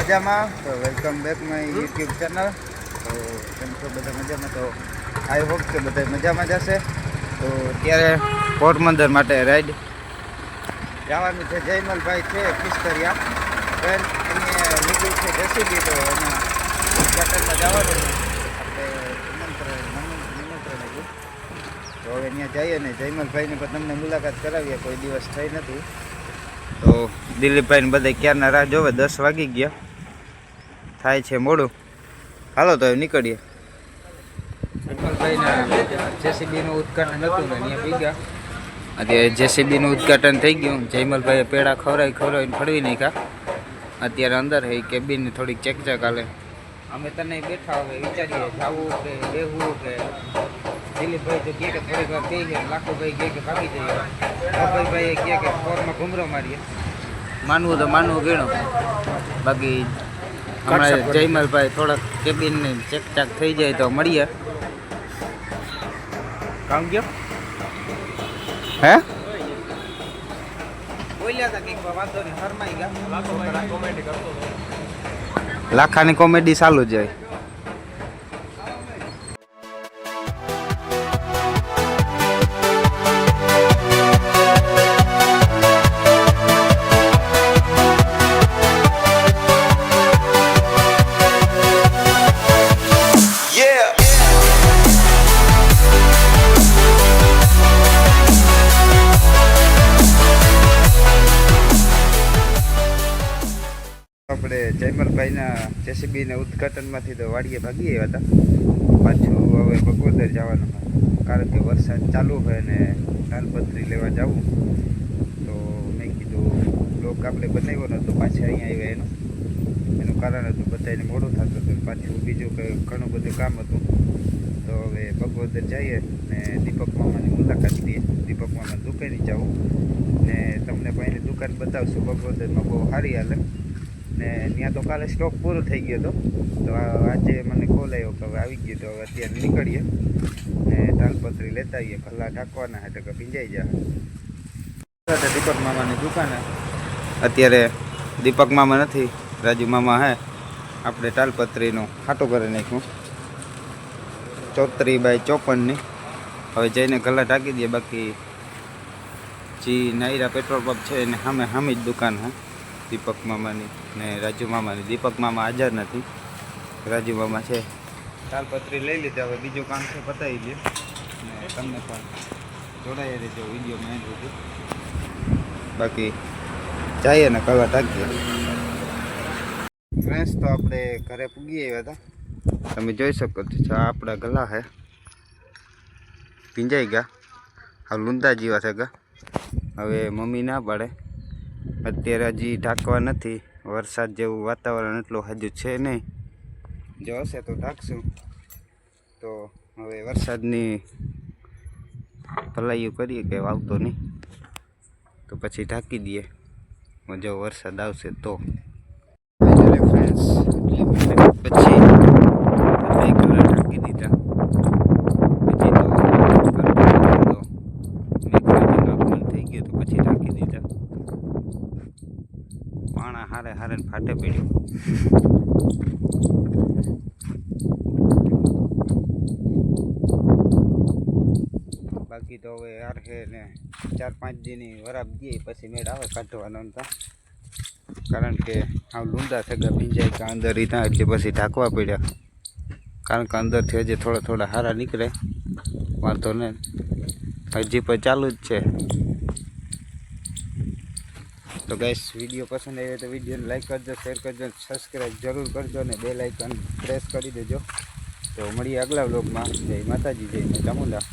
મજામાં? તો welcome back my YouTube channel. તો કેમ છો બધા મજામાં? તો આઈ હોપ કે બધા મજામાં જશે. તો અત્યારે પોરબંદર માટે રાઈડ જવાનું છે. જયમલભાઈ છે કિસ્કરિયા ટ્રેન એને લીધું છે જેસીબી. તો એમાં ઉદઘાટનમાં જવાનું આપણે નિમંત્રણ હતું. તો હવે ત્યાં જઈએ ને જયમલભાઈને પણ તમને મુલાકાત કરાવીએ. કોઈ દિવસ થઈ નથી. તો દિલીપભાઈને બધા ક્યારના રાહ જોવે. 10 વાગી ગયા, થાય છે મોડું. હાલો તો નીકળીએ. જયમલભાઈના જેસીબીનું ઉદઘાટન હતું ને અહીંયા પી ગયા. અત્યારે જેસીબીનું ઉદઘાટન થઈ ગયું. જયમલભાઈએ પેડા ખવડાવીને ફળવી નાખ્યા. અત્યારે અંદર એ કેબિનની થોડીક ચેક હાલે. અમે તને બેઠા હવે વિચારીએ જવું કે બેહવું કે. દિલીપભાઈ તો કહે કે થોડીક વાર કહી ગયા. લાખુભાઈ કહે કે ભાગી જઈએ. અભયભાઈએ કહે કે ફોરમાં ઘૂમરો મારીએ. માનવું તો માનવું ગણો. બાકી હમણાં જયમલભાઈ થોડાક કેબિનની ચેકચાક થઈ જાય તો મળીએ. કામ ગયો હે બોલ્યા હતા કંઈક વાંધો નહીં ફરમાઈ ગયા. લાખાની કોમેડી ચાલુ જાય. આપણે જયમલભાઈના જેસીબીના ઉદઘાટનમાંથી તો વાડીએ ભાગી આવ્યા હતા. પાછું હવે બગોદર જવાનું હોય કારણ કે વરસાદ ચાલુ હોય ને તાલપત્રી લેવા જવું. તો મેં કીધું બ્લોગ આપણે બનાવ્યો નહોતો, પાછા અહીંયા આવ્યા. એનું કારણ હતું બધાને મોડું થતું હતું. પાછું બીજું કંઈ ઘણું બધું કામ હતું. તો હવે બગોદર જઈએ ને દીપક મામાની મુલાકાત લઈએ. દીપક મામાની દુકાને જવું ને તમને પહેલી દુકાન બતાવશું. બગોદરમાં બહુ સારી હાલે ને ત્યાં તો કાલે સ્ટોક પૂરો થઈ ગયો હતો. તો આજે મને કોલ આવ્યો કે હવે આવી ગયો. તો હવે અત્યારે નીકળીએ ને તાલપત્રી લેતા આવીએ. ભલા ઢાંકવાના હે તો કે ભીંજાઈ જાય. દીપક મામાની દુકાને અત્યારે દીપક મામા નથી, રાજુ મામા હે. આપણે તાલપત્રીનું ખાટું કરી નાખ્યું 34x54ની. હવે જઈને ગલા ઢાંકી દઈએ. બાકી જે નાયરા પેટ્રોલ પંપ છે એને સામે જ દુકાન હે દીપક મામાની ને રાજુ મામાની. દીપક મામા હાજર નથી, રાજુ મામા છે. તાલપત્રી લઈ લીધી. હવે બીજું કામ છે પતાવી દઈએ ને તમને પણ જોડાઈ રહેજો વિડીયોમાં એન્ડ સુધી. બાકી જઈએ ને કલા ટાંકીએ. ફ્રેન્ડ્સ તો આપણે ઘરે પૂગી આવ્યા હતા. તમે જોઈ શકો છો આપણા ગલા હે ભીંજાઈ ગયા. હવે લૂંદા જેવા છે ગા. હવે મમ્મી ના પાડે. અત્યારે હજી ઢાંકવા નથી. વરસાદ જેવું વાતાવરણ એટલું હજુ છે નહીં. જો હશે તો ઢાંકશું. તો હવે વરસાદની ભલાઈઓ કરીએ કે આવતો નહીં તો પછી ઢાંકી દઈએ. જો વરસાદ આવશે તો ફ્રેન્ડ્સ પછી ઢાંકી દીધા. પછી તો થઈ ગયું તો પછી ઢાંકી દીધા. પાણા હારે ફાટે પડ્યું. બાકી તો હવે યાર છે ને 4-5 દીની વરાપ દઈએ પછી મેળ આવે કાઢવાનો. કારણ કે આ લૂંદા થયા ભીંજાય કે અંદર રીતા એટલે પછી ઢાંકવા પડ્યા. કારણ કે અંદરથી હજી થોડા હારા નીકળે વાંધો ને. હજી પણ ચાલુ જ છે. તો ગાઈસ વિડીયો પસંદ આવ્યો તો વિડીયોને લાઈક કરજો, શેર કરજો, સબસ્ક્રાઈબ જરૂર કરજો ને બેલ આઇકન પ્રેસ કરી દેજો. તો મળીએ આગલા વ્લોગમાં. જય માતાજી, જય ચામુંડા.